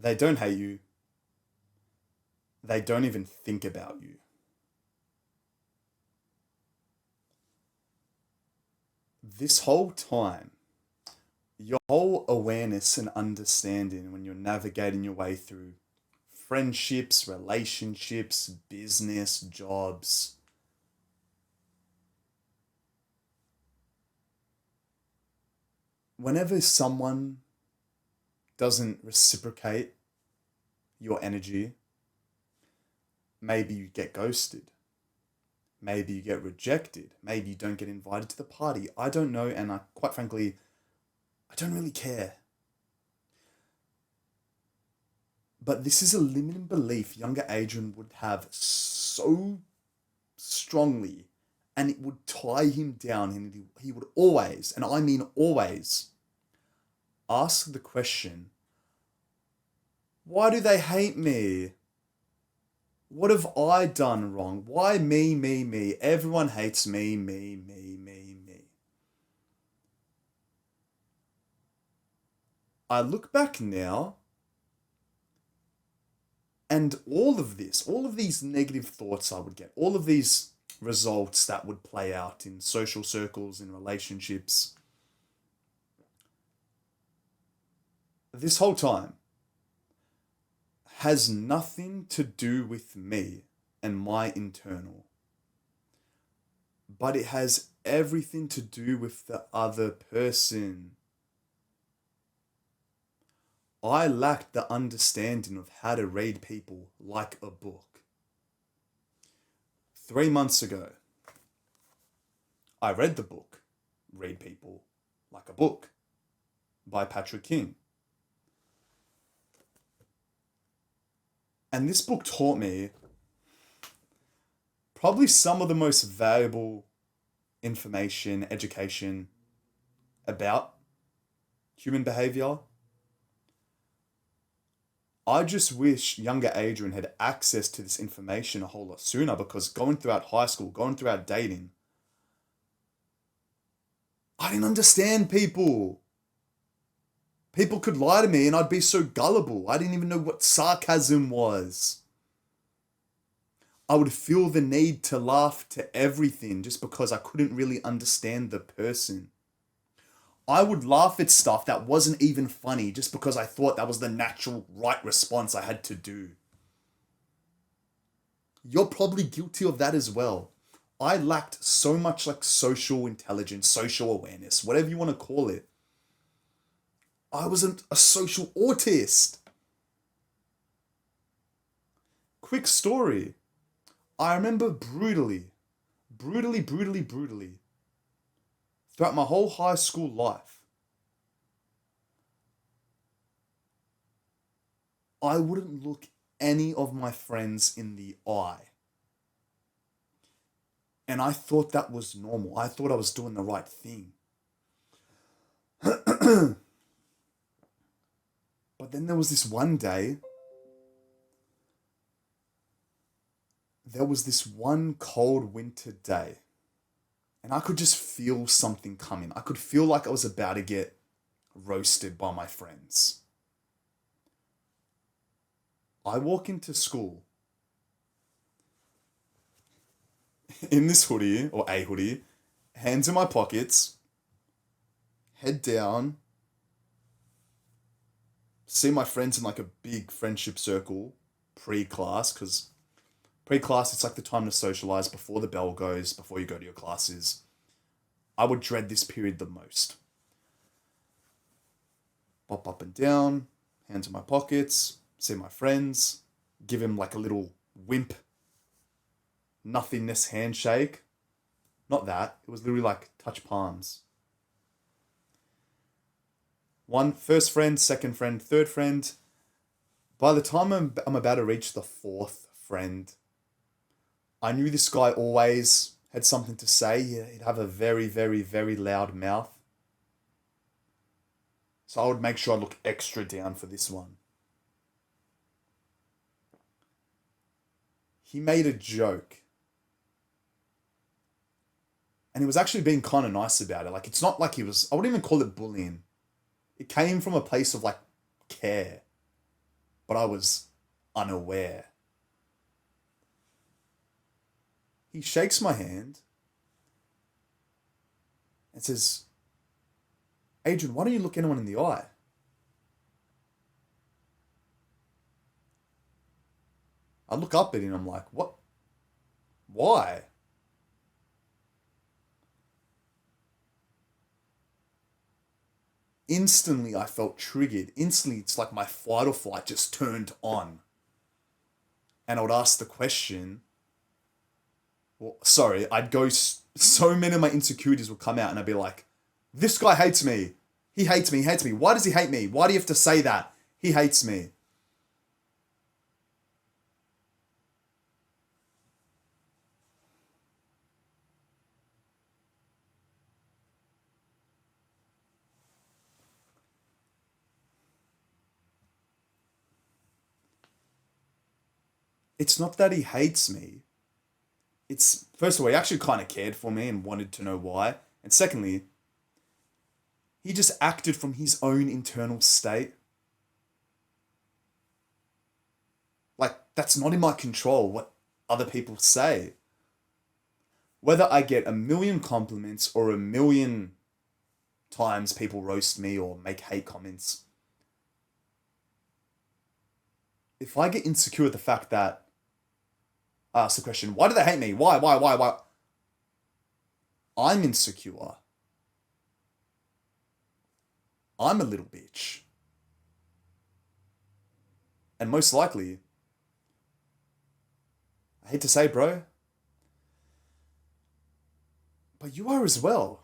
They don't hate you. They don't even think about you. This whole time, your whole awareness and understanding when you're navigating your way through friendships, relationships, business, jobs, whenever someone doesn't reciprocate your energy, maybe you get ghosted. Maybe you get rejected. Maybe you don't get invited to the party. I don't know, and quite frankly, I don't really care. But this is a limiting belief younger Adrian would have so strongly, and it would tie him down, and he would always, and I mean always, ask the question, why do they hate me? What have I done wrong? Why me, me, me? Everyone hates me, me, me, me, me. I look back now, and all of this, all of these negative thoughts I would get, all of these results that would play out in social circles, in relationships, this whole time has nothing to do with me and my internal, but it has everything to do with the other person. I lacked the understanding of how to read people like a book. 3 months ago, I read the book, Read People Like a Book, by Patrick King. And this book taught me probably some of the most valuable information, education about human behavior. I just wish younger Adrian had access to this information a whole lot sooner, because going throughout high school, going throughout dating, I didn't understand people. People could lie to me and I'd be so gullible. I didn't even know what sarcasm was. I would feel the need to laugh to everything just because I couldn't really understand the person. I would laugh at stuff that wasn't even funny just because I thought that was the natural right response I had to do. You're probably guilty of that as well. I lacked so much like social intelligence, social awareness, whatever you want to call it. I wasn't a social autist. Quick story. I remember brutally, throughout my whole high school life, I wouldn't look any of my friends in the eye. And I thought that was normal. I thought I was doing the right thing. But then there was this one day, there was this one cold winter day, and I could just feel something coming. I could feel like I was about to get roasted by my friends. I walk into school in this hoodie, or a hoodie, hands in my pockets, head down, see my friends in like a big friendship circle pre-class, because pre-class it's like the time to socialize before the bell goes, before you go to your classes. I would dread this period the most. Pop up and down, hands in my pockets, see my friends, give him like a little wimp, nothingness handshake. Not that, it was literally like touch palms. One, first friend, second friend, third friend. By the time I'm about to reach the fourth friend, I knew this guy always had something to say. He'd have a very, very, very loud mouth. So I would make sure I look extra down for this one. He made a joke. And he was actually being kind of nice about it. Like, it's not like I wouldn't even call it bullying. It came from a place of like care. but I was unaware. He shakes my hand and says, Adrian, why don't you look anyone in the eye? I look up at him and I'm like, what? Why? Instantly, I felt triggered. Instantly, it's like my fight or flight just turned on. And I would ask the question, well, sorry, I'd go, so many of my insecurities would come out and I'd be like, this guy hates me. He hates me. He hates me. Why does he hate me? Why do you have to say that? He hates me. It's not that he hates me. It's, first of all, he actually kind of cared for me and wanted to know why. And secondly, he just acted from his own internal state. Like, that's not in my control what other people say. Whether I get a million compliments or a million times people roast me or make hate comments, if I get insecure with the fact that I ask the question, why do they hate me? Why? I'm insecure. I'm a little bitch. And most likely, I hate to say, bro, but you are as well.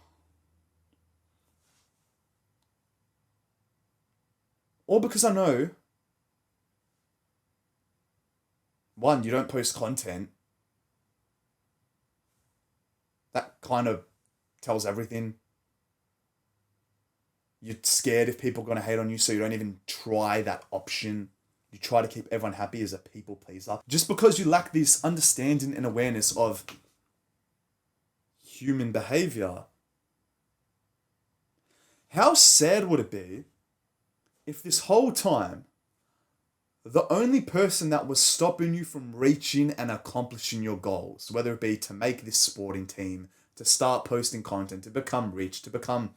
All because I know, one, you don't post content. That kind of tells everything. You're scared if people are going to hate on you, so you don't even try that option. You try to keep everyone happy as a people pleaser. Just because you lack this understanding and awareness of human behavior. How sad would it be if this whole time the only person that was stopping you from reaching and accomplishing your goals, whether it be to make this sporting team, to start posting content, to become rich, to become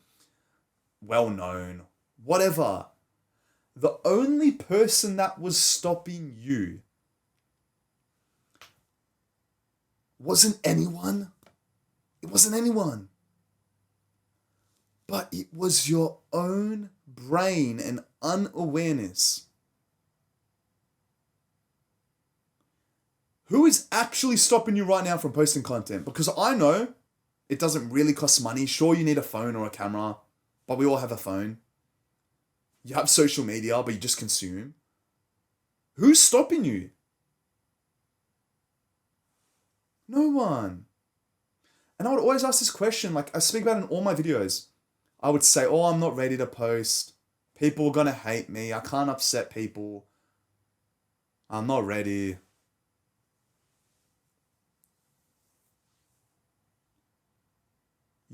well known, whatever, the only person that was stopping you wasn't anyone. It wasn't anyone. But it was your own brain and unawareness. Who is actually stopping you right now from posting content? Because I know it doesn't really cost money. Sure, you need a phone or a camera, but we all have a phone. You have social media, but you just consume. Who's stopping you? No one. And I would always ask this question, like I speak about it in all my videos. I would say, oh, I'm not ready to post. People are going to hate me. I can't upset people. I'm not ready.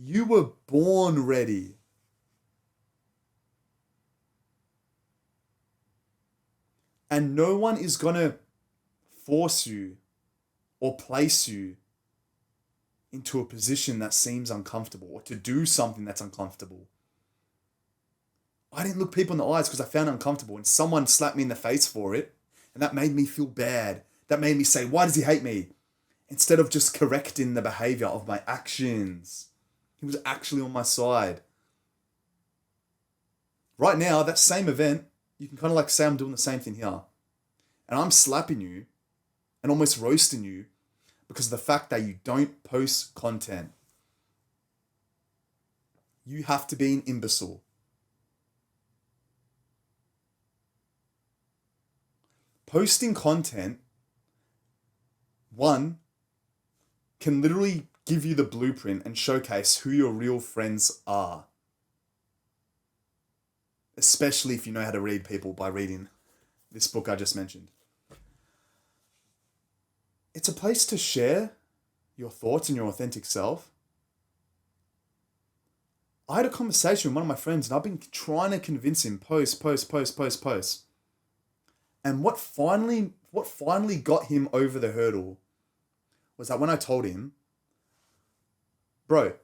You were born ready. And no one is going to force you or place you into a position that seems uncomfortable or to do something that's uncomfortable. I didn't look people in the eyes because I found it uncomfortable and someone slapped me in the face for it. And that made me feel bad. That made me say, why does he hate me? Instead of just correcting the behavior of my actions. He was actually on my side. Right now, that same event, you can kind of like say I'm doing the same thing here. And I'm slapping you and almost roasting you because of the fact that you don't post content. You have to be an imbecile. Posting content, one, can literally give you the blueprint and showcase who your real friends are. Especially if you know how to read people by reading this book I just mentioned. It's a place to share your thoughts and your authentic self. I had a conversation with one of my friends and I've been trying to convince him, post. And what finally got him over the hurdle was that when I told him, bro,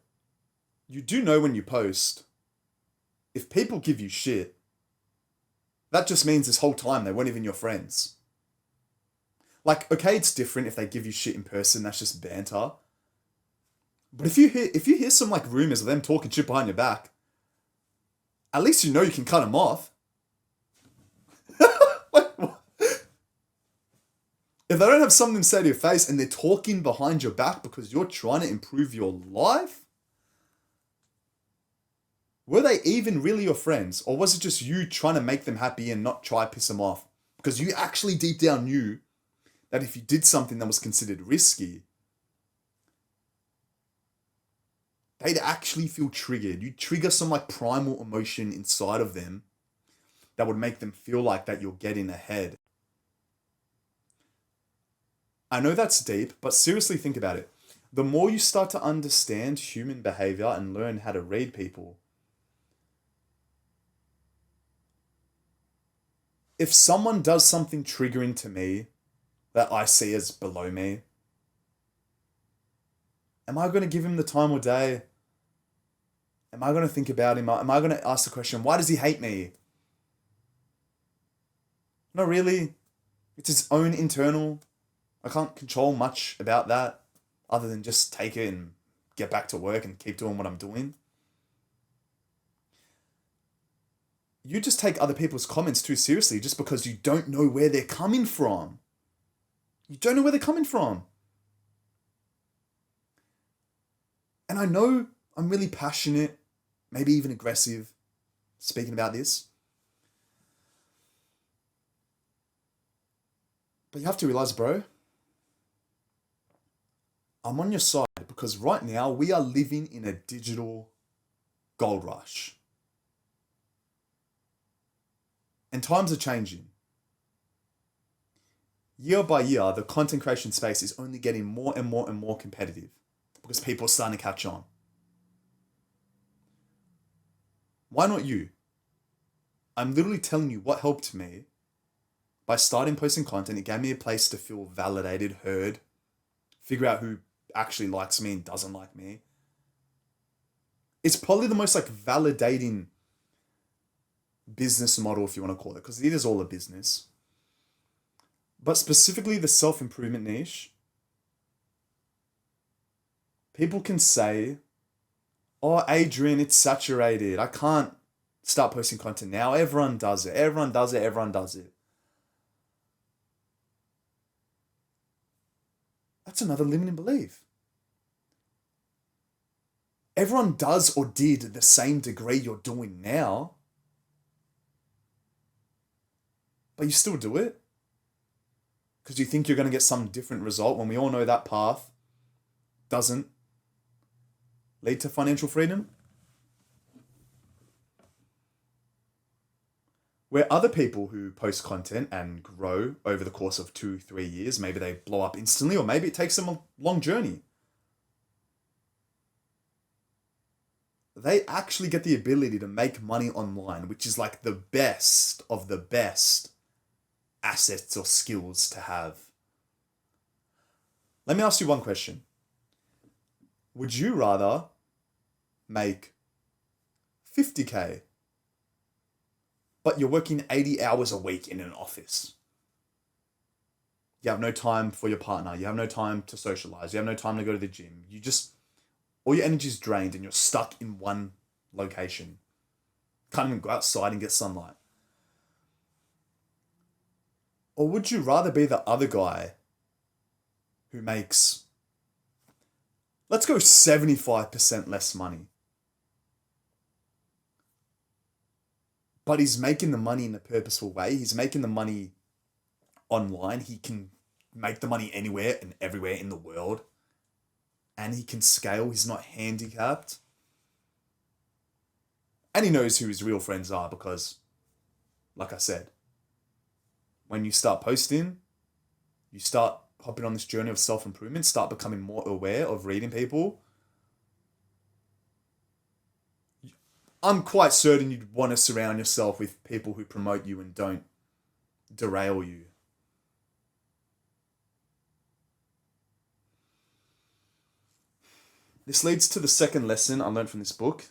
you do know when you post, if people give you shit, that just means this whole time they weren't even your friends. Like, okay, it's different if they give you shit in person, that's just banter. But if you hear some like rumors of them talking shit behind your back, at least you know you can cut them off. Like, if they don't have something to say to your face and they're talking behind your back because you're trying to improve your life, were they even really your friends? Or was it just you trying to make them happy and not try to piss them off? Because you actually deep down knew that if you did something that was considered risky, they'd actually feel triggered. You'd trigger some like primal emotion inside of them that would make them feel like that you're getting ahead. I know that's deep, but seriously think about it. The more you start to understand human behavior and learn how to read people, if someone does something triggering to me that I see as below me, am I going to give him the time of day? Am I going to think about him? Am I going to ask the question, why does he hate me? Not really. It's his own internal. I can't control much about that other than just take it and get back to work and keep doing what I'm doing. You just take other people's comments too seriously just because you don't know where they're coming from. You don't know where they're coming from. And I know I'm really passionate, maybe even aggressive, speaking about this. But you have to realize, bro, I'm on your side because right now we are living in a digital gold rush. And times are changing. Year by year, the content creation space is only getting more and more and more competitive because people are starting to catch on. Why not you? I'm literally telling you what helped me by starting posting content. It gave me a place to feel validated, heard, figure out who actually likes me and doesn't like me. It's probably the most like validating business model, if you want to call it, because it is all a business. But specifically the self-improvement niche, people can say, oh, Adrian, it's saturated. I can't start posting content now. Everyone does it. Everyone does it. Everyone does it. That's another limiting belief. Everyone does or did the same degree you're doing now, but you still do it because you think you're going to get some different result when we all know that path doesn't lead to financial freedom. Where other people who post content and grow over the course of 2-3 years, maybe they blow up instantly, or maybe it takes them a long journey. They actually get the ability to make money online, which is like the best of the best assets or skills to have. Let me ask you one question. Would you rather make 50K, but you're working 80 hours a week in an office? You have no time for your partner. You have no time to socialize. You have no time to go to the gym. All your energy is drained and you're stuck in one location. Can't even go outside and get sunlight. Or would you rather be the other guy who makes, let's go 75% less money, but he's making the money in a purposeful way? He's making the money online. He can make the money anywhere and everywhere in the world. And he can scale. He's not handicapped. And he knows who his real friends are because, like I said, when you start posting, you start hopping on this journey of self-improvement, start becoming more aware of reading people. I'm quite certain you'd want to surround yourself with people who promote you and don't derail you. This leads to the second lesson I learned from this book.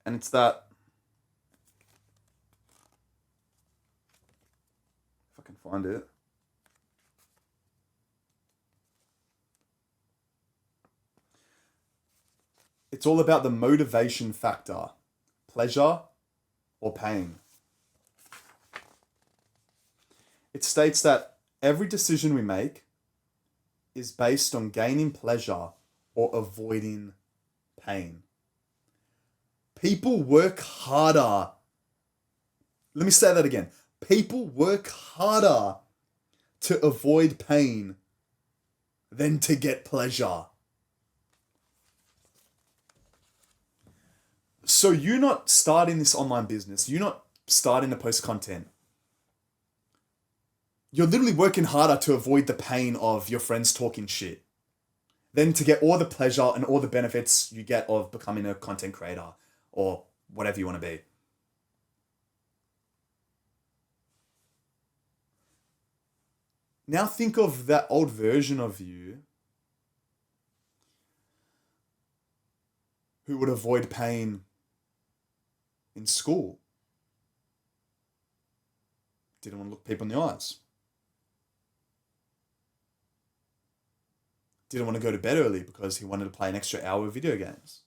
And it's that, if I can find it, it's all about the motivation factor, pleasure or pain. It states that every decision we make is based on gaining pleasure or avoiding pain. People work harder. Let me say that again. People work harder to avoid pain than to get pleasure. So you're not starting this online business. You're not starting to post content. You're literally working harder to avoid the pain of your friends talking shit than to get all the pleasure and all the benefits you get of becoming a content creator or whatever you want to be. Now think of that old version of you who would avoid pain in school. Didn't want to look people in the eyes. Didn't want to go to bed early because he wanted to play an extra hour of video games.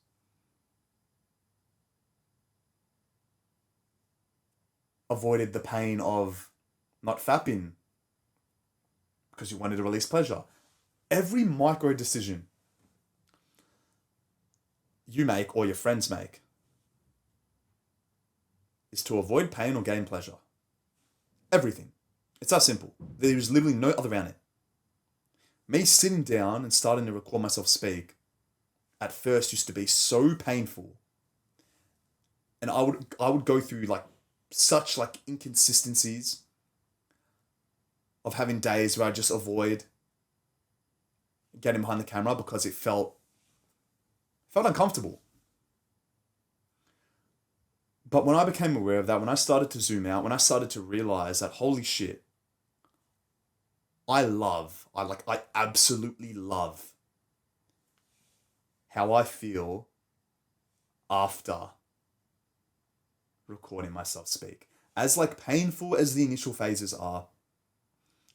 Avoided the pain of not fapping because you wanted to release pleasure. Every micro decision you make or your friends make is to avoid pain or gain pleasure. Everything. It's that simple. There's literally no other around it. Me sitting down and starting to record myself speak at first used to be so painful. And I would go through such inconsistencies of having days where I just avoid getting behind the camera because it felt uncomfortable. But when I became aware of that, when I started to zoom out, when I started to realize that, holy shit, I absolutely love how I feel after recording myself speak. As painful as the initial phases are,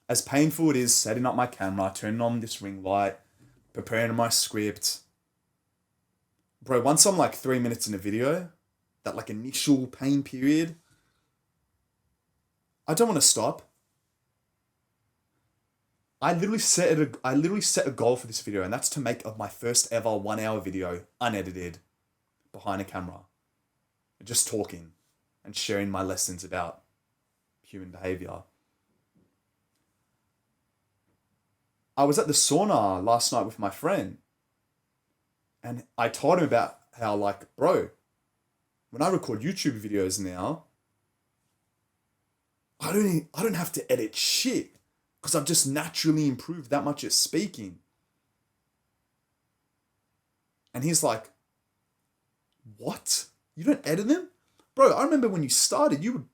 as painful it is setting up my camera, turning on this ring light, preparing my script. Bro, once I'm 3 minutes in a video, that initial pain period, I don't want to stop. I literally set a goal for this video, and that's to make my first ever 1 hour video unedited behind a camera. Just talking and sharing my lessons about human behavior. I was at the sauna last night with my friend, and I told him about how bro, when I record YouTube videos now, I don't have to edit shit because I've just naturally improved that much at speaking. And he's like, what? You don't edit them? Bro, I remember when you started, you would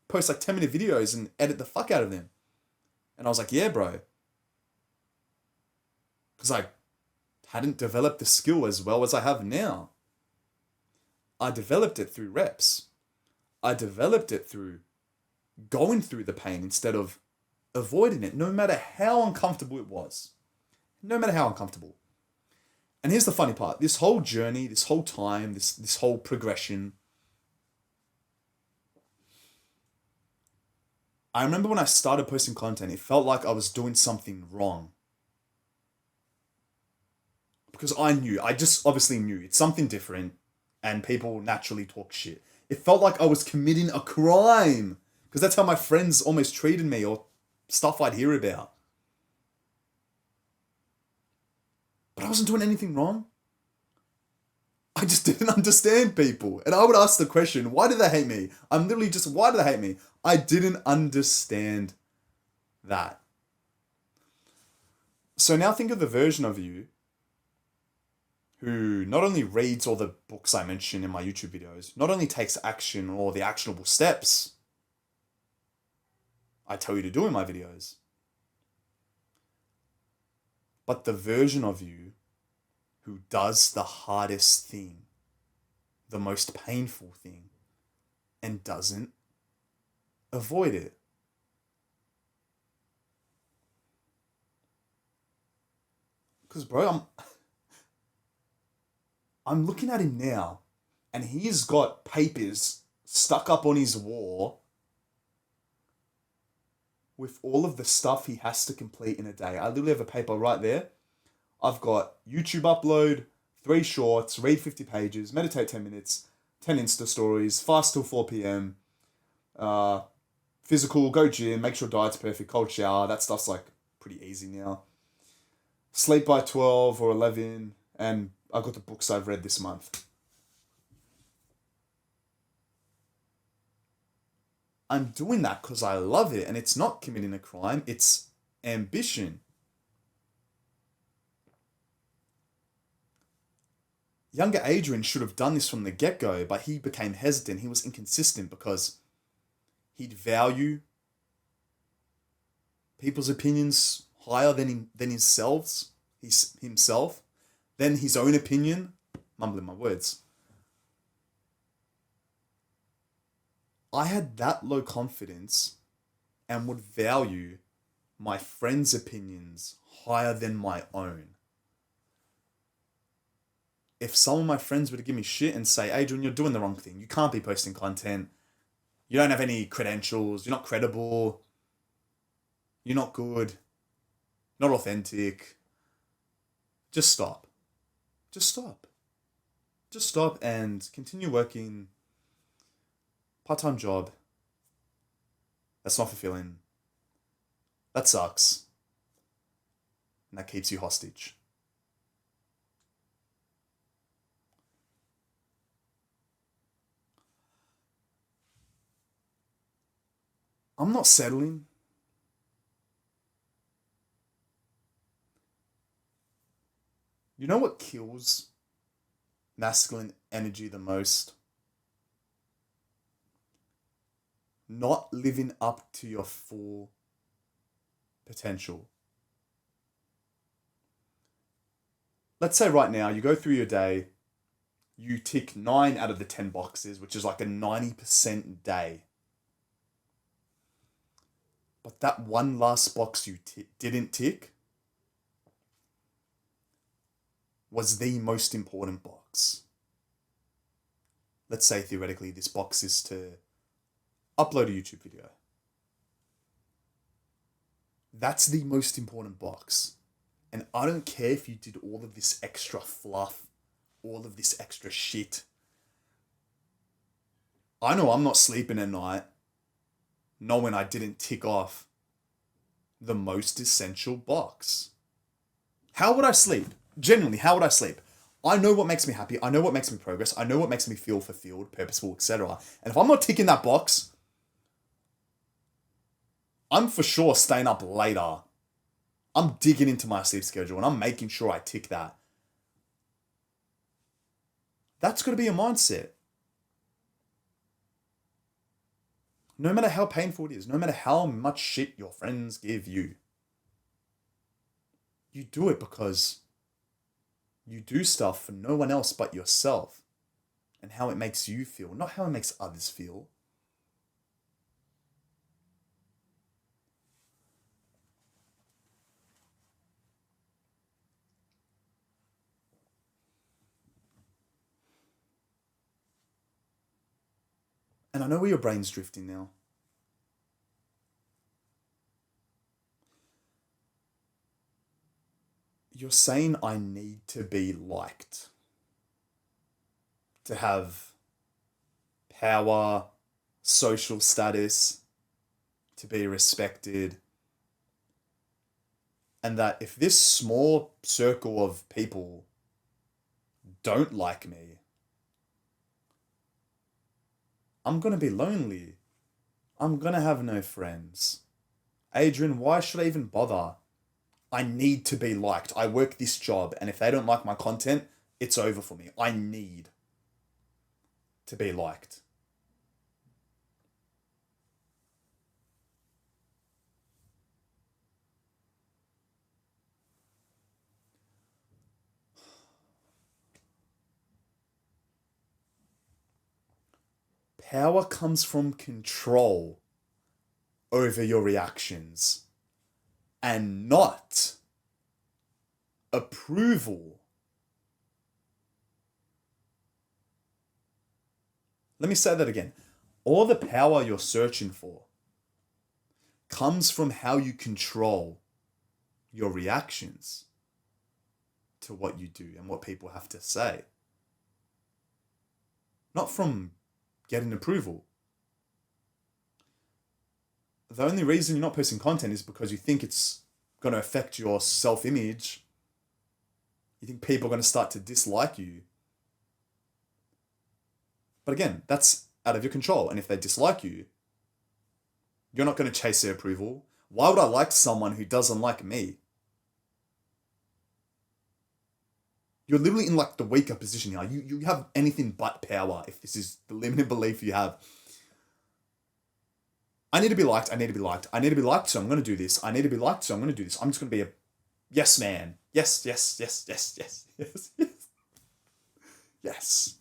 post 10-minute videos and edit the fuck out of them. And I was like, yeah, bro. Because I hadn't developed the skill as well as I have now. I developed it through reps. I developed it through going through the pain instead of avoiding it, no matter how uncomfortable it was. No matter how uncomfortable. And here's the funny part. This whole journey, this whole time, this whole progression, I remember when I started posting content, it felt like I was doing something wrong. Because I just obviously knew it's something different and people naturally talk shit. It felt like I was committing a crime because that's how my friends almost treated me or stuff I'd hear about. But I wasn't doing anything wrong. I just didn't understand people. And I would ask the question, why do they hate me? I'm literally just, why do they hate me? I didn't understand that. So now think of the version of you who not only reads all the books I mention in my YouTube videos, not only takes action or the actionable steps, I tell you to do in my videos. But the version of you who does the hardest thing, the most painful thing, and doesn't avoid it. Because, bro, I'm looking at him now, and he's got papers stuck up on his wall with all of the stuff he has to complete in a day. I literally have a paper right there. I've got YouTube upload, 3 shorts, read 50 pages, meditate 10 minutes, 10 Insta stories, fast till 4 p.m., physical, go gym, make sure diet's perfect, cold shower. That stuff's like pretty easy now. Sleep by 12 or 11, and I've got the books I've read this month. I'm doing that because I love it, and it's not committing a crime, it's ambition. Younger Adrian should have done this from the get-go, but he became hesitant. He was inconsistent because he'd value people's opinions higher than himself, than his own opinion. Mumbling my words. I had that low confidence and would value my friends' opinions higher than my own. If some of my friends were to give me shit and say, Adrian, you're doing the wrong thing. You can't be posting content. You don't have any credentials. You're not credible. You're not good. Not authentic. Just stop. Just stop. Just stop and continue working part-time job. That's not fulfilling. That sucks. And that keeps you hostage. I'm not settling. You know what kills masculine energy the most? Not living up to your full potential. Let's say right now you go through your day, you tick 9 out of the 10 boxes, which is like a 90% day. But that one last box you didn't tick was the most important box. Let's say theoretically this box is to upload a YouTube video. That's the most important box. And I don't care if you did all of this extra fluff, all of this extra shit. I know I'm not sleeping at night knowing I didn't tick off the most essential box. How would I sleep? Genuinely, how would I sleep? I know what makes me happy. I know what makes me progress. I know what makes me feel fulfilled, purposeful, etc. And if I'm not ticking that box, I'm for sure staying up later. I'm digging into my sleep schedule and I'm making sure I tick that. That's got to be a mindset. No matter how painful it is, no matter how much shit your friends give you, you do it because you do stuff for no one else but yourself and how it makes you feel, not how it makes others feel. And I know where your brain's drifting now. You're saying I need to be liked, to have power, social status, to be respected. And that if this small circle of people don't like me, I'm going to be lonely. I'm going to have no friends. Adrian, why should I even bother? I need to be liked. I work this job, and if they don't like my content, it's over for me. I need to be liked. Power comes from control over your reactions and not approval. Let me say that again. All the power you're searching for comes from how you control your reactions to what you do and what people have to say. Not from getting approval. The only reason you're not posting content is because you think it's going to affect your self-image. You think people are going to start to dislike you. But again, that's out of your control. And if they dislike you, you're not going to chase their approval. Why would I like someone who doesn't like me? You're literally in like the weaker position here. You have anything but power if this is the limited belief you have. I need to be liked, I need to be liked. I need to be liked, so I'm going to do this. I need to be liked, so I'm going to do this. I'm just going to be a yes man. Yes, yes, yes, yes, yes, yes, yes. Yes.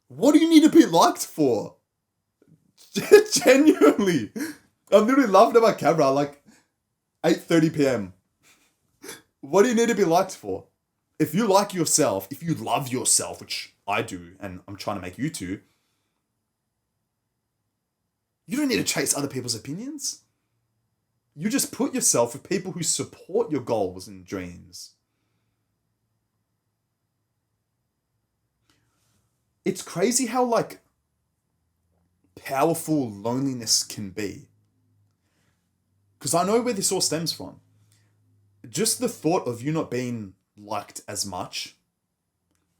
What do you need to be liked for? Genuinely. I'm literally laughing at my camera like 8:30 p.m. What do you need to be liked for? If you like yourself, if you love yourself, which I do, and I'm trying to make you too, you don't need to chase other people's opinions. You just put yourself with people who support your goals and dreams. It's crazy how like powerful loneliness can be. Because I know where this all stems from. Just the thought of you not being liked as much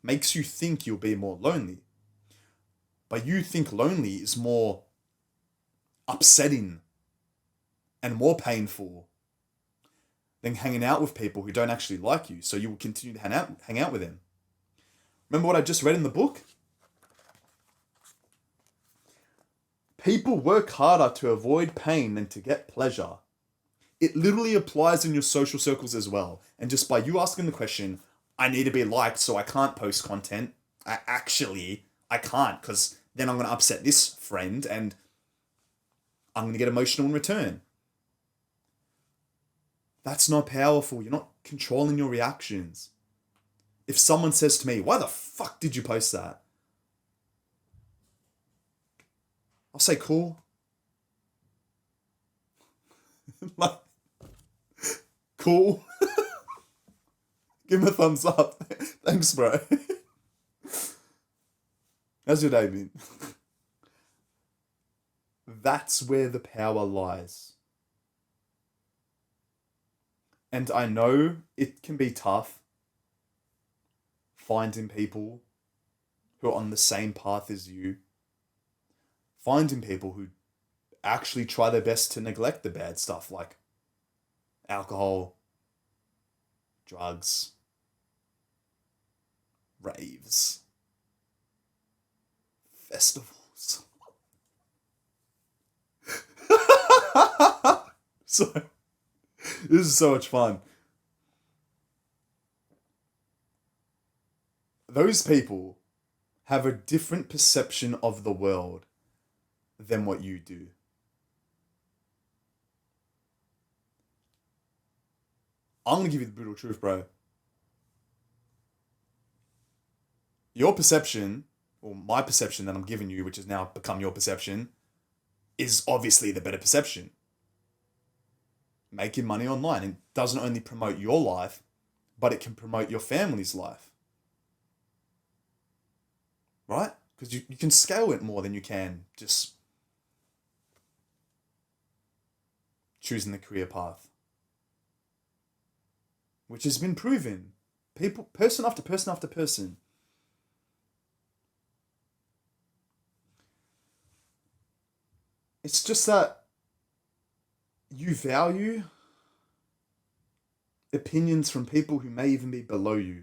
makes you think you'll be more lonely. But you think lonely is more upsetting and more painful than hanging out with people who don't actually like you. So you will continue to hang out with them. Remember what I just read in the book? People work harder to avoid pain than to get pleasure. It literally applies in your social circles as well. And just by you asking the question, I need to be liked so I can't post content. I can't, because then I'm going to upset this friend and I'm going to get emotional in return. That's not powerful. You're not controlling your reactions. If someone says to me, why the fuck did you post that? I'll say, cool. Like, cool. Give him a thumbs up. Thanks, bro. How's your day been? That's where the power lies. And I know it can be tough finding people who are on the same path as you. Finding people who actually try their best to neglect the bad stuff like alcohol, drugs, raves, festivals. So, this is so much fun. Those people have a different perception of the world than what you do. I'm going to give you the brutal truth, bro. Your perception, or my perception that I'm giving you, which has now become your perception, is obviously the better perception. Making money online. It doesn't only promote your life, but it can promote your family's life. Right? Because you can scale it more than you can just choosing the career path. Which has been proven. Person after person after person. It's just that you value opinions from people who may even be below you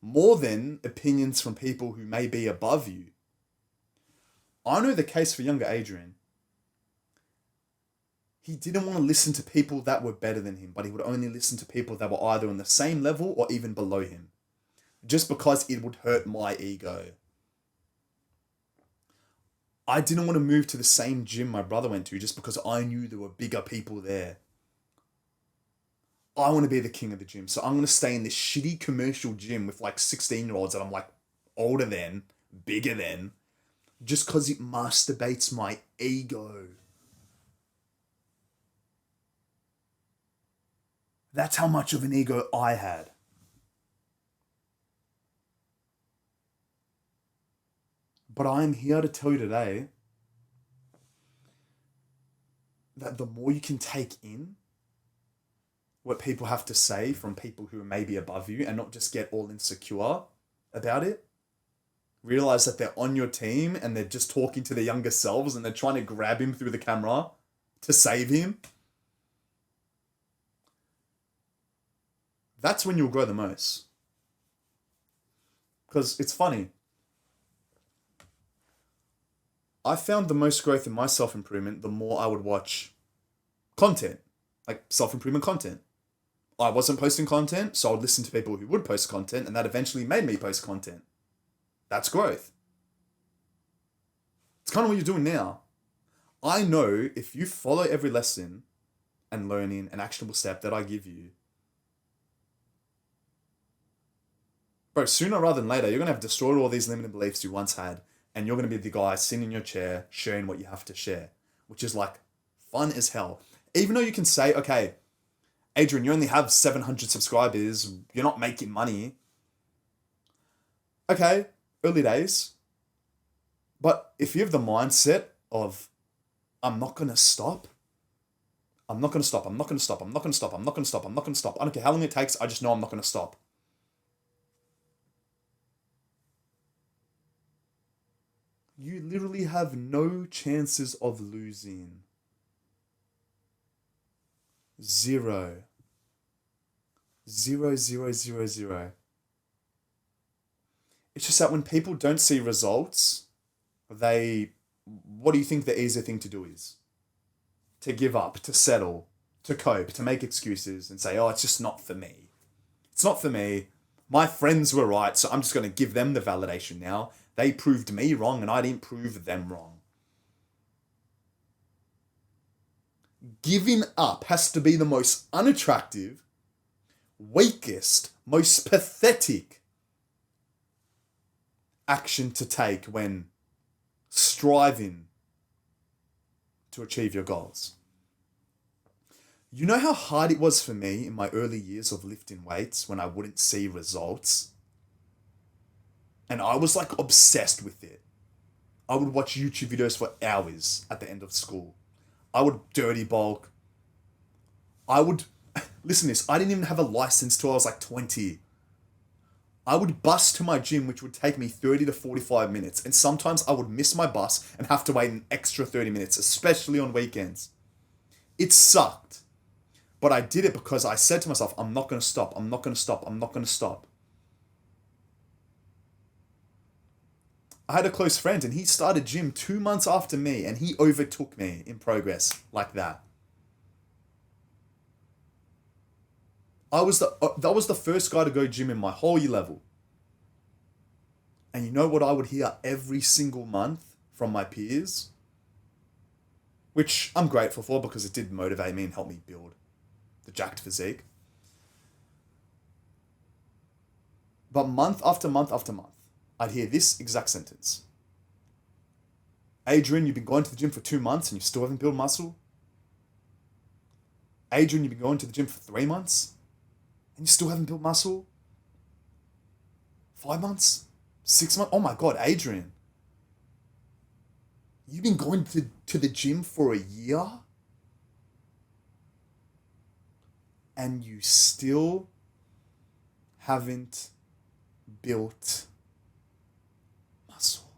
more than opinions from people who may be above you. I know the case for younger Adrian. He didn't want to listen to people that were better than him, but he would only listen to people that were either on the same level or even below him. Just because it would hurt my ego. I didn't want to move to the same gym my brother went to just because I knew there were bigger people there. I want to be the king of the gym. So I'm going to stay in this shitty commercial gym with like 16-year-olds that I'm like older than, bigger than, just because it masturbates my ego. That's how much of an ego I had. But I'm here to tell you today that the more you can take in what people have to say from people who are maybe above you and not just get all insecure about it, realize that they're on your team and they're just talking to their younger selves and they're trying to grab him through the camera to save him, that's when you'll grow the most. Because it's funny. I found the most growth in my self-improvement the more I would watch content, like self-improvement content. I wasn't posting content, so I would listen to people who would post content, and that eventually made me post content. That's growth. It's kind of what you're doing now. I know if you follow every lesson and learning an actionable step that I give you, bro, sooner rather than later, you're going to have destroyed all these limiting beliefs you once had, and you're going to be the guy sitting in your chair sharing what you have to share, which is like fun as hell. Even though you can say, okay, Adrian, you only have 700 subscribers, you're not making money. Okay, early days. But if you have the mindset of, I'm not going to stop, I'm not going to stop, I'm not going to stop, I'm not going to stop, I'm not going to stop, I'm not going to stop. I don't care how long it takes, I just know I'm not going to stop. You literally have no chances of losing. Zero. Zero, zero, zero, zero. It's just that when people don't see results, what do you think the easier thing to do is? To give up, to settle, to cope, to make excuses and say, oh, it's just not for me. It's not for me. My friends were right, so I'm just going to give them the validation now. They proved me wrong and I didn't prove them wrong. Giving up has to be the most unattractive, weakest, most pathetic action to take when striving to achieve your goals. You know how hard it was for me in my early years of lifting weights when I wouldn't see results? And I was like obsessed with it. I would watch YouTube videos for hours at the end of school. I would dirty bulk. Listen to this, I didn't even have a license till I was like 20. I would bus to my gym, which would take me 30 to 45 minutes. And sometimes I would miss my bus and have to wait an extra 30 minutes, especially on weekends. It sucked. But I did it because I said to myself, I'm not going to stop. I'm not going to stop. I'm not going to stop. I had a close friend and he started gym 2 months after me and he overtook me in progress like that. That was the first guy to go gym in my whole year level. And you know what I would hear every single month from my peers? Which I'm grateful for because it did motivate me and help me build the jacked physique. But month after month after month, I'd hear this exact sentence. Adrian, you've been going to the gym for 2 months and you still haven't built muscle? Adrian, you've been going to the gym for 3 months and you still haven't built muscle? 5 months? 6 months? Oh my God, Adrian. You've been going to the gym for a year? And you still haven't built muscle.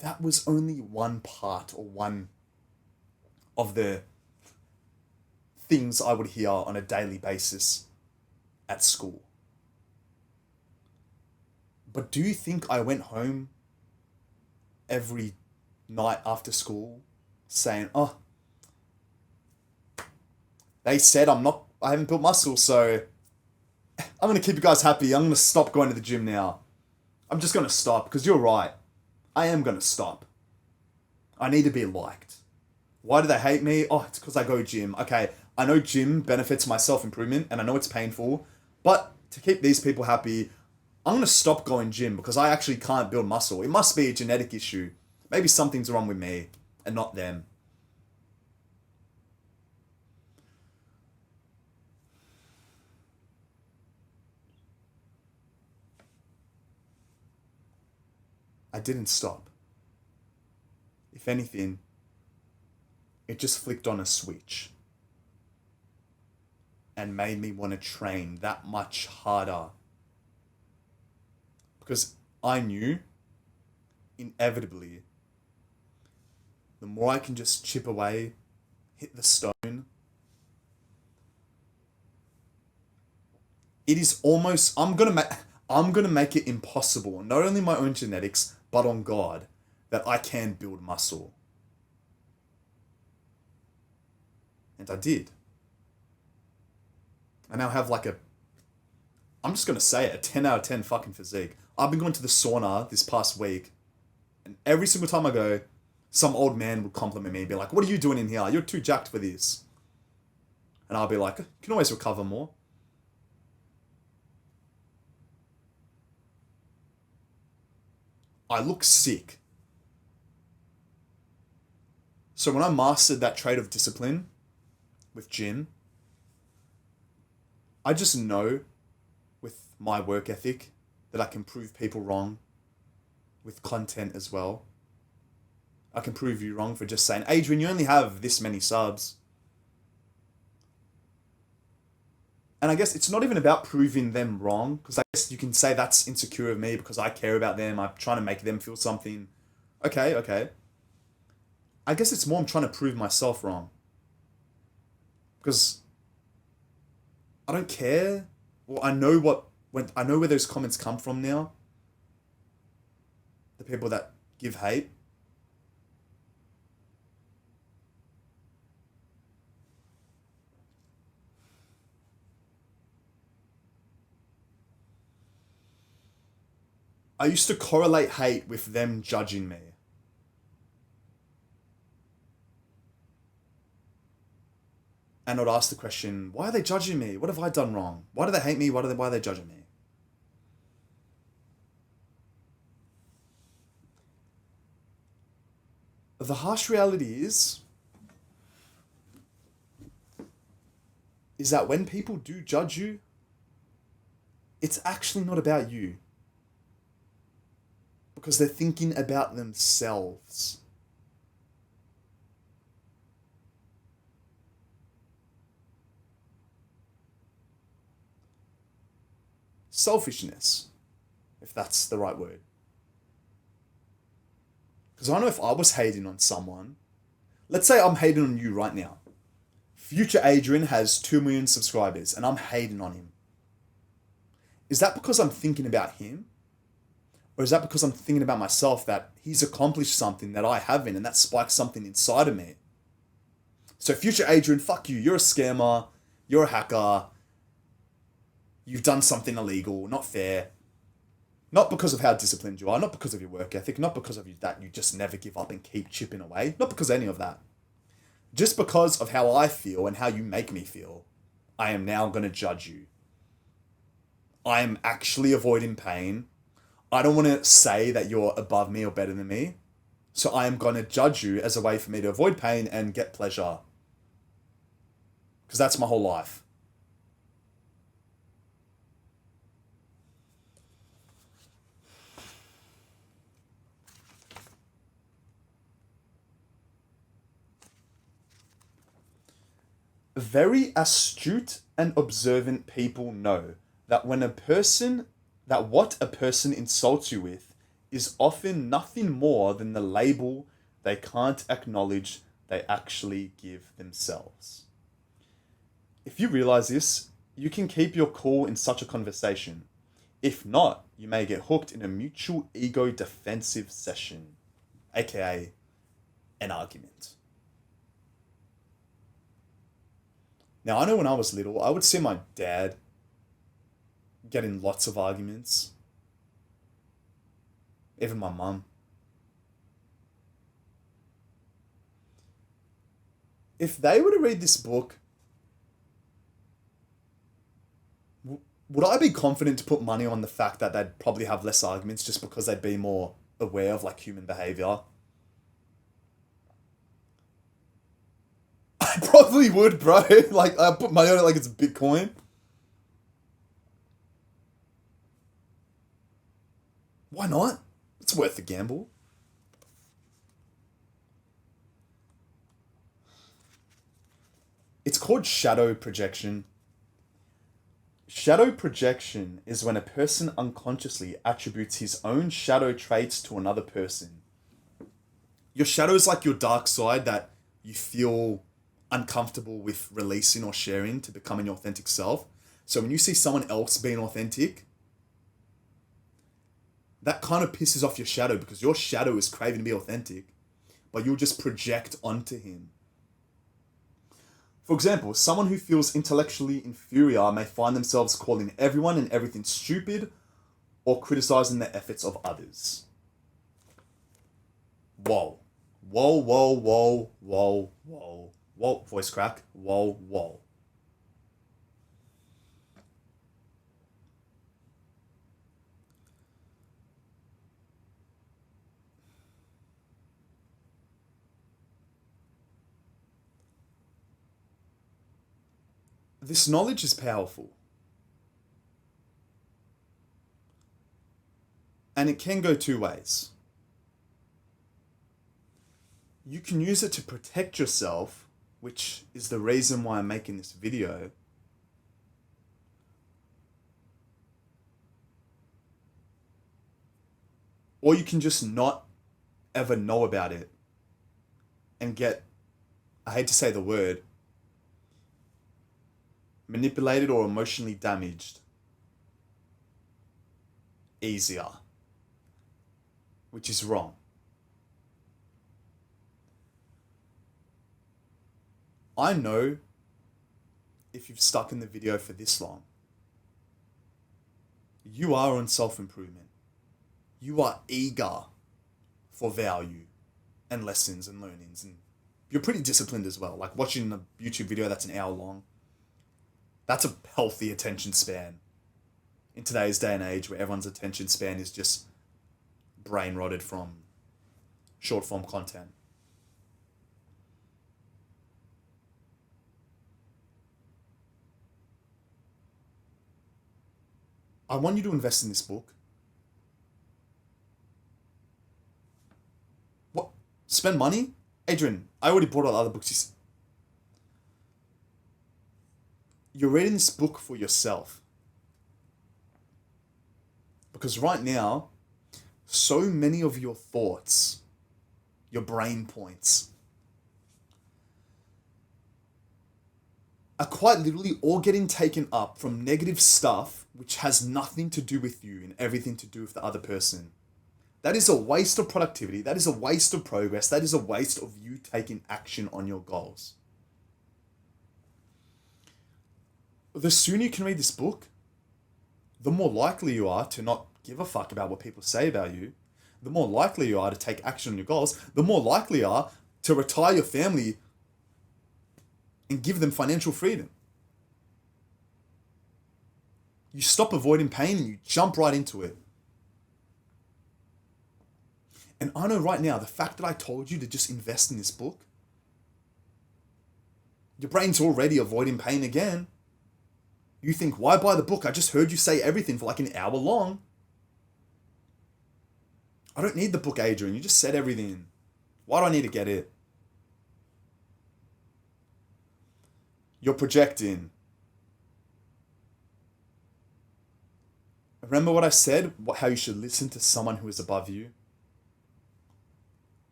That was only one part or one of the things I would hear on a daily basis at school. But do you think I went home every night after school saying, oh, they said I haven't built muscle, so I'm going to keep you guys happy. I'm going to stop going to the gym now. I'm just going to stop because you're right. I am going to stop. I need to be liked. Why do they hate me? Oh, it's because I go gym. Okay, I know gym benefits my self-improvement and I know it's painful, but to keep these people happy, I'm going to stop going gym because I actually can't build muscle. It must be a genetic issue. Maybe something's wrong with me and not them. I didn't stop. If anything, it just flicked on a switch and made me want to train that much harder. Because I knew, inevitably, the more I can just chip away, hit the stone, it is almost I'm gonna make it impossible, not only my own genetics, but on God, that I can build muscle. And I did. I now have like a I'm just gonna say it, a 10 out of 10 fucking physique. I've been going to the sauna this past week, and every single time I go, some old man would compliment me and be like, "What are you doing in here? You're too jacked for this." And I'll be like, "You can always recover more." I look sick. So when I mastered that trait of discipline with gym, I just know with my work ethic that I can prove people wrong with content as well. I can prove you wrong for just saying, "Adrian, you only have this many subs." And I guess it's not even about proving them wrong, because I guess you can say that's insecure of me because I care about them. I'm trying to make them feel something. Okay, okay. I guess it's more I'm trying to prove myself wrong. Because I don't care. Well, I know when I know where those comments come from now. The people that give hate. I used to correlate hate with them judging me. And I'd ask the question, why are they judging me? What have I done wrong? Why do they hate me? Why are they judging me? The harsh reality is that when people do judge you, it's actually not about you. Because they're thinking about themselves. Selfishness, if that's the right word. Because I know if I was hating on someone, let's say I'm hating on you right now. Future Adrian has 2 million subscribers and I'm hating on him. Is that because I'm thinking about him? Or is that because I'm thinking about myself that he's accomplished something that I haven't and that spikes something inside of me? So, future Adrian, fuck you. You're a scammer. You're a hacker. You've done something illegal, not fair. Not because of how disciplined you are, not because of your work ethic, not because of that you just never give up and keep chipping away, not because of any of that. Just because of how I feel and how you make me feel, I am now going to judge you. I am actually avoiding pain. I don't want to say that you're above me or better than me. So I am going to judge you as a way for me to avoid pain and get pleasure. Because that's my whole life. Very astute and observant people know that what a person insults you with is often nothing more than the label they can't acknowledge they actually give themselves. If you realize this, you can keep your cool in such a conversation. If not, you may get hooked in a mutual ego defensive session, aka an argument. Now, I know when I was little, I would see my dad get in lots of arguments. Even my mum. If they were to read this book, would I be confident to put money on the fact that they'd probably have less arguments just because they'd be more aware of like human behavior? I probably would, bro. Like, I put money on it like it's Bitcoin. Why not? It's worth the gamble. It's called shadow projection. Shadow projection is when a person unconsciously attributes his own shadow traits to another person. Your shadow is like your dark side that you feel uncomfortable with releasing or sharing to becoming your authentic self. So when you see someone else being authentic, that kind of pisses off your shadow because your shadow is craving to be authentic, but you'll just project onto him. For example, someone who feels intellectually inferior may find themselves calling everyone and everything stupid or criticizing the efforts of others. Whoa. Whoa, whoa, whoa, whoa, whoa. Whoa, voice crack. Whoa, whoa. This knowledge is powerful. And it can go two ways. You can use it to protect yourself, which is the reason why I'm making this video. Or you can just not ever know about it and get, I hate to say the word, manipulated or emotionally damaged easier, which is wrong. I know if you've stuck in the video for this long, you are on self-improvement. You are eager for value and lessons and learnings, and you're pretty disciplined as well. Like watching a YouTube video that's an hour long, that's a healthy attention span in today's day and age where everyone's attention span is just brain rotted from short form content. I want you to invest in this book. What? Spend money? Adrian, I already bought all the other books. You're reading this book for yourself. Because right now, so many of your thoughts, your brain points, are quite literally all getting taken up from negative stuff which has nothing to do with you and everything to do with the other person. That is a waste of productivity. That is a waste of progress. That is a waste of you taking action on your goals. The sooner you can read this book, the more likely you are to not give a fuck about what people say about you. The more likely you are to take action on your goals. The more likely you are to retire your family and give them financial freedom. You stop avoiding pain and you jump right into it. And I know right now, the fact that I told you to just invest in this book, your brain's already avoiding pain again. You think, why buy the book? I just heard you say everything for like an hour long. I don't need the book, Adrian. You just said everything. Why do I need to get it? You're projecting. Remember what I said? How you should listen to someone who is above you?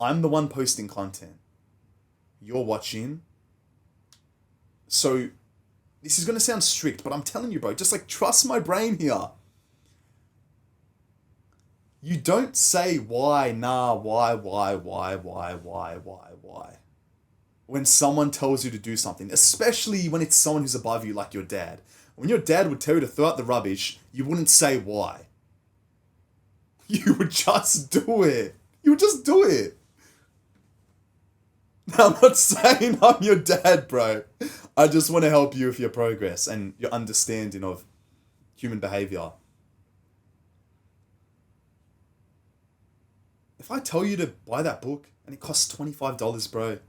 I'm the one posting content. You're watching. So, this is going to sound strict, but I'm telling you, bro, just like trust my brain here. You don't say why, why, when someone tells you to do something, especially when it's someone who's above you like your dad. When your dad would tell you to throw out the rubbish, you wouldn't say why. You would just do it. You would just do it. Now, I'm not saying I'm your dad, bro. I just want to help you with your progress and your understanding of human behavior. If I tell you to buy that book and it costs $25, bro,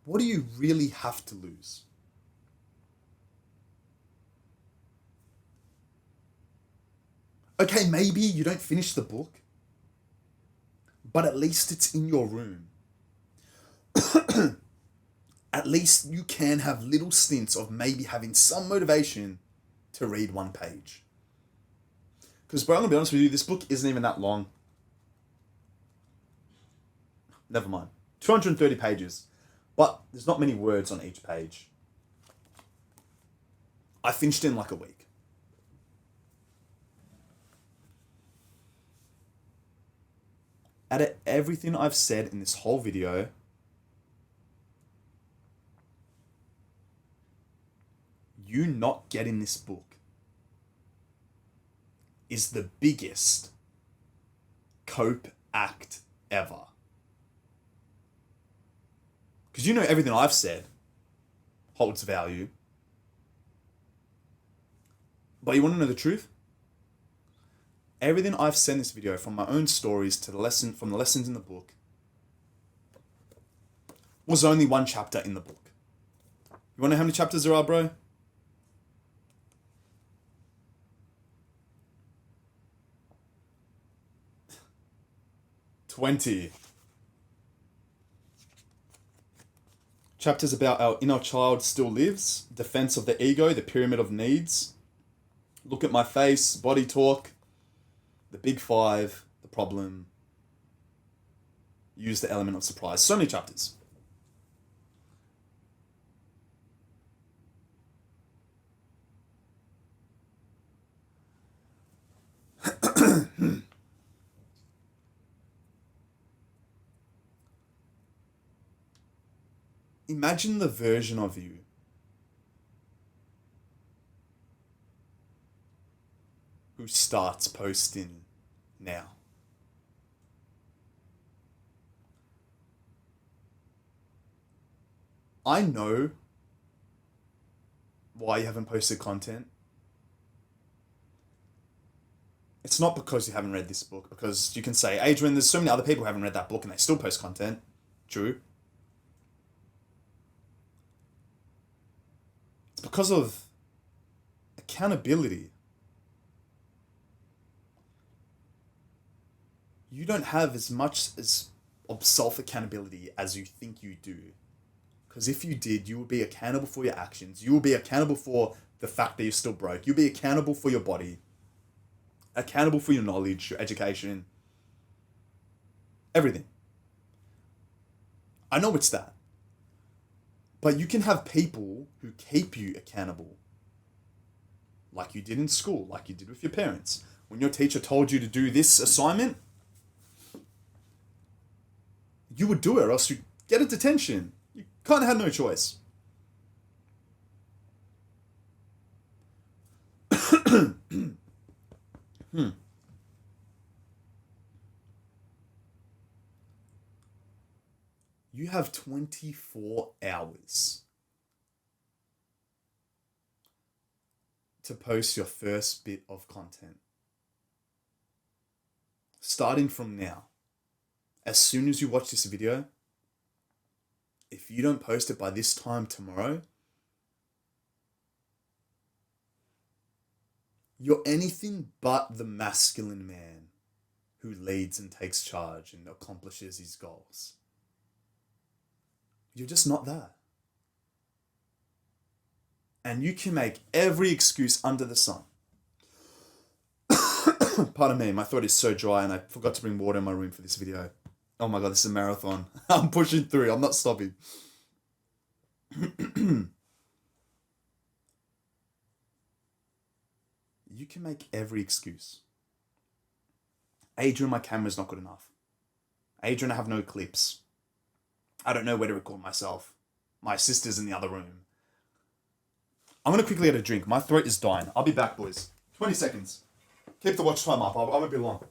what do you really have to lose? Okay, maybe you don't finish the book, but at least it's in your room. At least you can have little stints of maybe having some motivation to read one page. Because, bro, I'm going to be honest with you, this book isn't even that long. Never mind. 230 pages. But there's not many words on each page. I finished in like a week. Out of everything I've said in this whole video, you not getting this book is the biggest cope act ever. Because you know everything I've said holds value. But you want to know the truth? Everything I've said in this video, from my own stories to from the lessons in the book, was only one chapter in the book. You want to know how many chapters there are, bro? 20. Chapters about our inner child still lives, defense of the ego, the pyramid of needs, look at my face, body talk, the big five, the problem, use the element of surprise. So many chapters. Imagine the version of you who starts posting now. I know why you haven't posted content. It's not because you haven't read this book, because you can say, Adrian, there's so many other people who haven't read that book and they still post content. True. It's because of accountability. You don't have as much of self-accountability as you think you do. Because if you did, you would be accountable for your actions. You would be accountable for the fact that you're still broke. You'll be accountable for your body. Accountable for your knowledge, your education. Everything. I know it's that. But you can have people who keep you accountable. Like you did in school, like you did with your parents. When your teacher told you to do this assignment, you would do it or else you'd get a detention. You kind of had no choice. You have 24 hours to post your first bit of content. Starting from now. As soon as you watch this video, if you don't post it by this time tomorrow, you're anything but the masculine man who leads and takes charge and accomplishes his goals. You're just not that. And you can make every excuse under the sun. Pardon me, my throat is so dry and I forgot to bring water in my room for this video. Oh my God, this is a marathon. I'm pushing through. I'm not stopping. You can make every excuse. Adrian, my camera's not good enough. Adrian, I have no clips. I don't know where to record myself. My sister's in the other room. I'm going to quickly get a drink. My throat is dying. I'll be back, boys. 20 seconds. Keep the watch time up. I won't be long.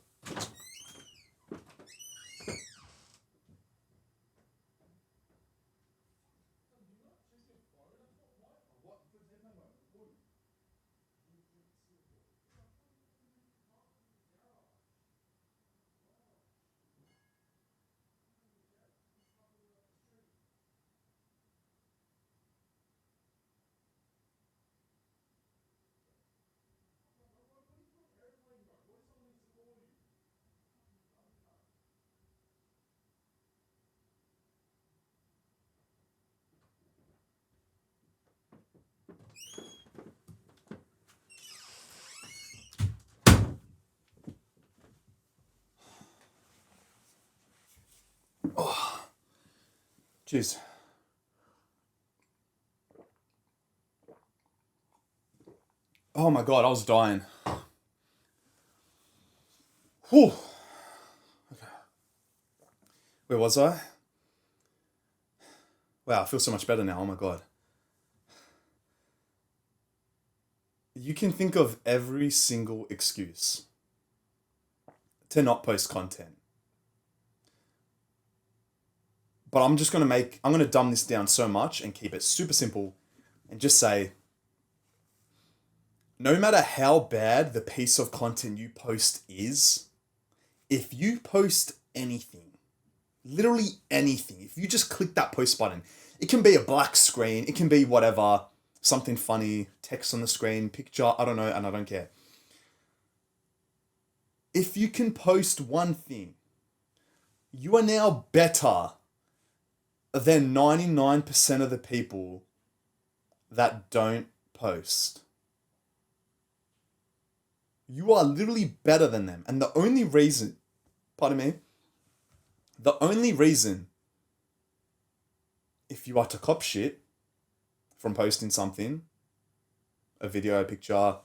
Cheers. Oh my god, I was dying. Whew. Okay. Where was I? Wow, I feel so much better now. Oh my god. You can think of every single excuse to not post content. But I'm going to dumb this down so much and keep it super simple and just say, no matter how bad the piece of content you post is, if you post anything, literally anything, if you just click that post button, it can be a black screen, it can be whatever, something funny, text on the screen, picture, I don't know, and I don't care. If you can post one thing, you are now better than 99% of the people that don't post. You are literally better than them. And the only reason, pardon me, the only reason if you are to cop shit from posting something, a video, a picture,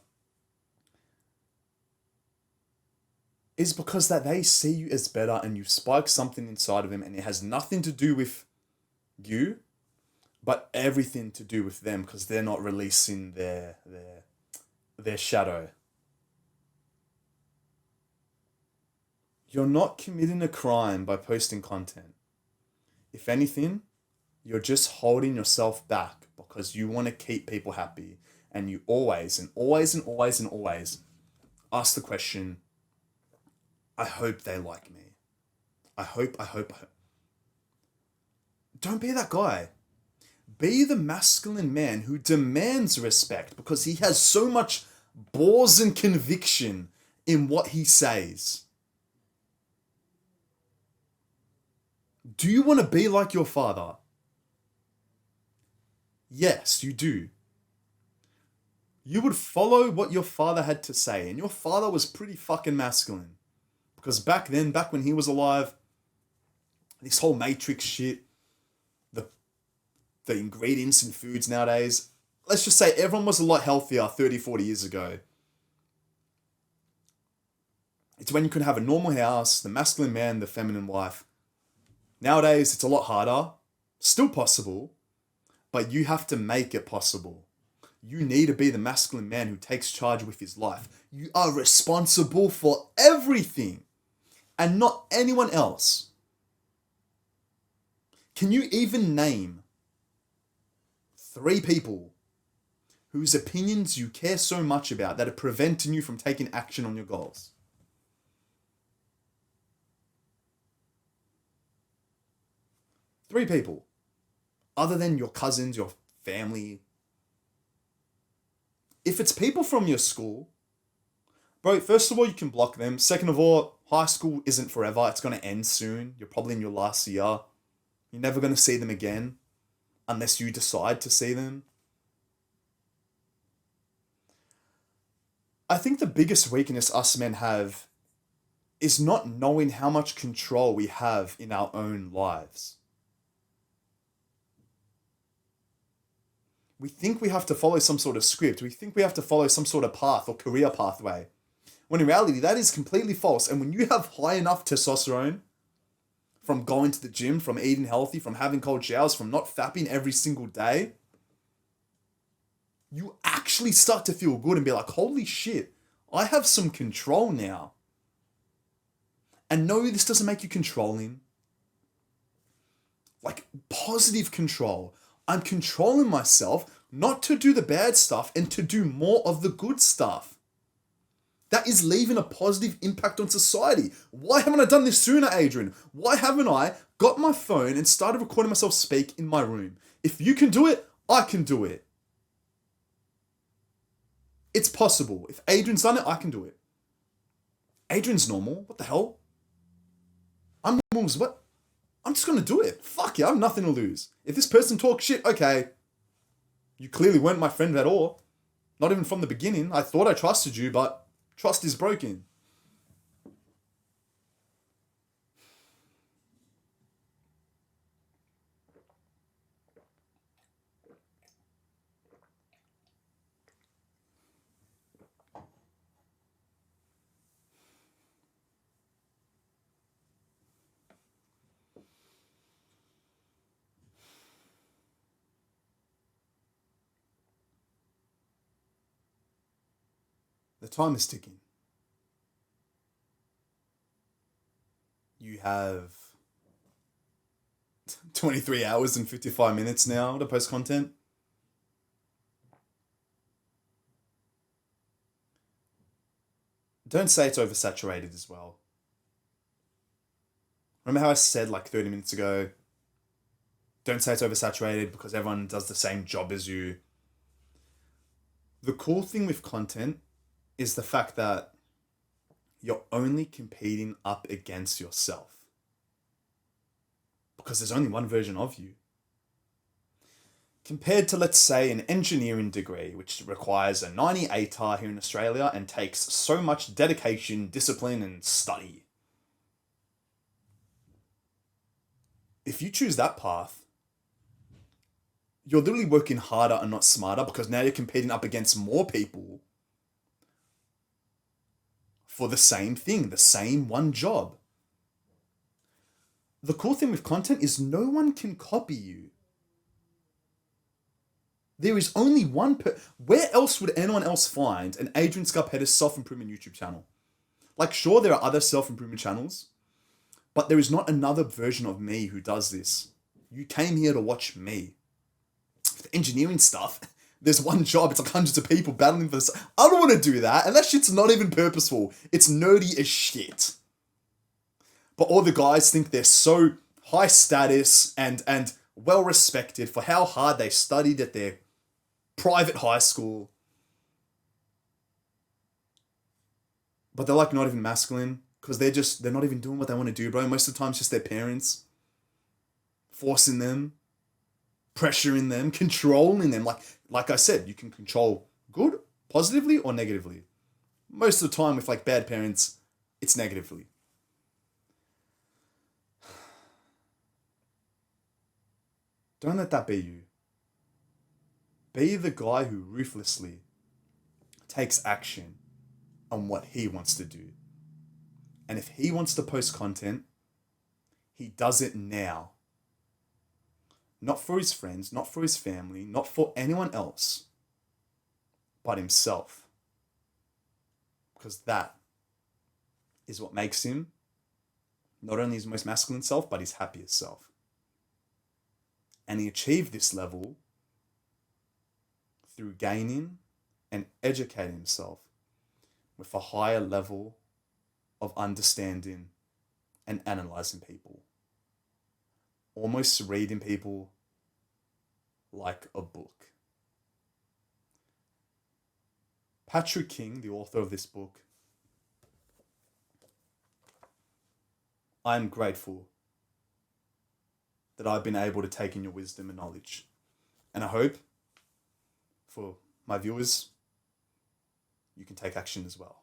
is because that they see you as better and you spike something inside of them and it has nothing to do with you, but everything to do with them because they're not releasing their shadow. You're not committing a crime by posting content. If anything, you're just holding yourself back because you want to keep people happy. And you always ask the question, I hope they like me. I hope. Don't be that guy. Be the masculine man who demands respect because he has so much balls and conviction in what he says. Do you want to be like your father? Yes, you do. You would follow what your father had to say, and your father was pretty fucking masculine. Because back then, back when he was alive, this whole matrix shit, the ingredients in foods nowadays, let's just say everyone was a lot healthier 30, 40 years ago. It's when you could have a normal house, the masculine man, the feminine wife. Nowadays, it's a lot harder. Still possible, but you have to make it possible. You need to be the masculine man who takes charge with his life. You are responsible for everything and not anyone else. Can you even name 3 people whose opinions you care so much about that are preventing you from taking action on your goals? Three people. Other than your cousins, your family. If it's people from your school, bro, first of all, you can block them. Second of all, high school isn't forever. It's going to end soon. You're probably in your last year. You're never going to see them again unless you decide to see them. I think the biggest weakness us men have is not knowing how much control we have in our own lives. We think we have to follow some sort of script. We think we have to follow some sort of path or career pathway. When in reality, that is completely false. And when you have high enough testosterone from going to the gym, from eating healthy, from having cold showers, from not fapping every single day, you actually start to feel good and be like, holy shit, I have some control now. And no, this doesn't make you controlling. Like positive control. I'm controlling myself not to do the bad stuff and to do more of the good stuff. That is leaving a positive impact on society. Why haven't I done this sooner, Adrian? Why haven't I got my phone and started recording myself speak in my room? If you can do it, I can do it. It's possible. If Adrian's done it, I can do it. Adrian's normal. What the hell? I'm normal as what? I'm just going to do it. Fuck yeah, I have nothing to lose. If this person talks shit, okay. You clearly weren't my friend at all. Not even from the beginning. I thought I trusted you, but trust is broken. The time is ticking. You have 23 hours and 55 minutes now to post content. Don't say it's oversaturated as well. Remember how I said like 30 minutes ago, don't say it's oversaturated because everyone does the same job as you. The cool thing with content is the fact that you're only competing up against yourself. Because there's only one version of you. Compared to, let's say, an engineering degree, which requires a 90 ATAR here in Australia and takes so much dedication, discipline, and study. If you choose that path, you're literally working harder and not smarter because now you're competing up against more people for the same thing, the same one job. The cool thing with content is no one can copy you. There is only one where else would anyone else find an Adrian Petis self-improvement YouTube channel? Like, sure, there are other self-improvement channels, but there is not another version of me who does this. You came here to watch me. With engineering stuff, there's one job, it's like hundreds of people battling for this. I don't want to do that, and that shit's not even purposeful. It's nerdy as shit. But all the guys think they're so high status and well respected for how hard they studied at their private high school. But they're like not even masculine because they're not even doing what they want to do, bro. Most of the time it's just their parents forcing them, pressuring them, controlling them. Like I said, you can control good, positively or negatively. Most of the time with like bad parents, it's negatively. Don't let that be you. Be the guy who ruthlessly takes action on what he wants to do. And if he wants to post content, he does it now. Not for his friends, not for his family, not for anyone else, but himself. Because that is what makes him not only his most masculine self, but his happiest self. And he achieved this level through gaining and educating himself with a higher level of understanding and analyzing people. Almost reading people like a book. Patrick King, the author of this book, I'm grateful that I've been able to take in your wisdom and knowledge. And I hope for my viewers, you can take action as well.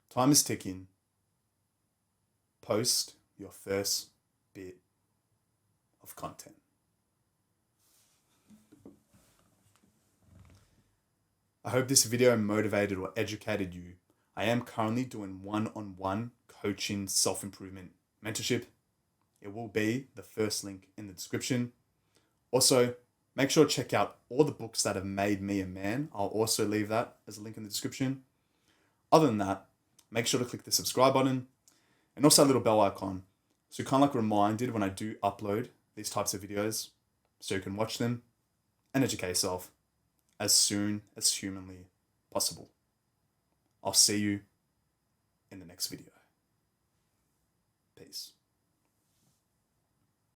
Time is ticking. Post your first bit of content. I hope this video motivated or educated you. I am currently doing one-on-one coaching self-improvement mentorship. It will be the first link in the description. Also, make sure to check out all the books that have made me a man. I'll also leave that as a link in the description. Other than that, make sure to click the subscribe button and also a little bell icon, so you're kind of like reminded when I do upload these types of videos, so you can watch them and educate yourself as soon as humanly possible. I'll see you in the next video. Peace.